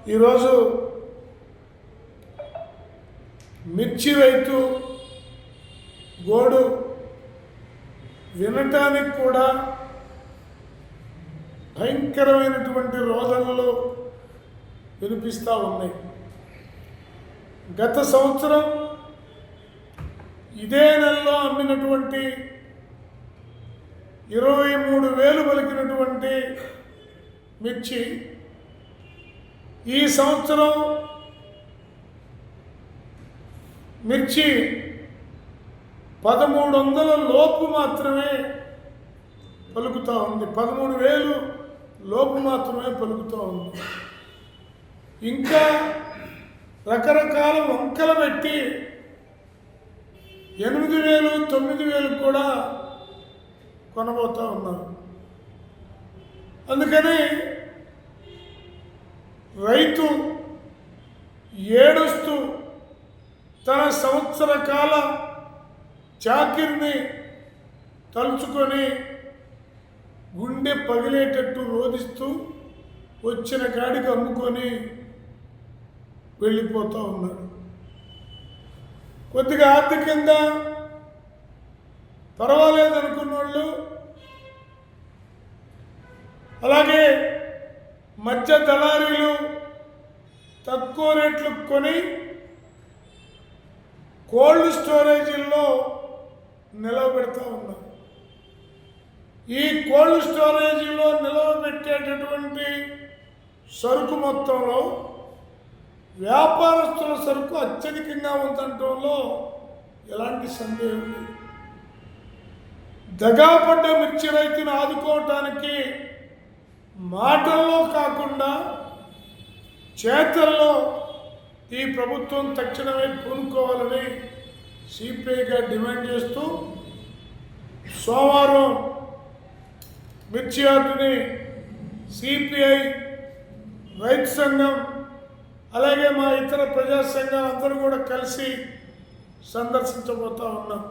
ఈరోజు మిర్చి రైతు గోడు వినటానికి కూడా భయంకరమైనటువంటి రోదనలు వినిపిస్తూ ఉన్నాయి. గత సంవత్సరం ఇదే నెలలో అమ్మినటువంటి 23,000 పలికినటువంటి మిర్చి ఈ సంవత్సరం మిర్చి 1,300 లోపు మాత్రమే పలుకుతూ ఉంది. 13,000 లోపు మాత్రమే పలుకుతూ ఉంది. ఇంకా రకరకాల వంకలు పెట్టి 8,000, 9,000 కూడా కొనబోతూ ఉన్నారు. అందుకని రైతు ఏడుస్తూ తన సంవత్సర కాల చాకిరిని తలుచుకొని గుండె పగిలేటట్టు రోధిస్తూ వచ్చిన కాడికి అమ్ముకొని వెళ్ళిపోతూ ఉన్నాడు. కొద్దిగా ఆర్థికంగా పర్వాలేదనుకున్న వాళ్ళు, అలాగే మధ్య దళారీలు తక్కువ రేట్లకు కొని కోల్డ్ స్టోరేజీల్లో నిలవబెడతా ఉన్నారు. ఈ కోల్డ్ స్టోరేజీలో నిలవబెట్టేటటువంటి సరుకు మొత్తంలో వ్యాపారస్తుల సరుకు అత్యధికంగా ఉందటంలో ఎలాంటి సందేహం లేదు. దగాపడ్డ మిర్చి రైతును ఆదుకోవటానికి మాటల్లో కాకుండా చేతల్లో ఈ ప్రభుత్వం తక్షణమే పూనుకోవాలని సిపిఐగా డిమాండ్ చేస్తూ సోమవారం మిర్చి యార్డుని సిపిఐ, రైతు సంఘం, అలాగే మా ఇతర ప్రజా సంఘాలు అందరూ కూడా కలిసి సందర్శించబోతూ ఉన్నాం.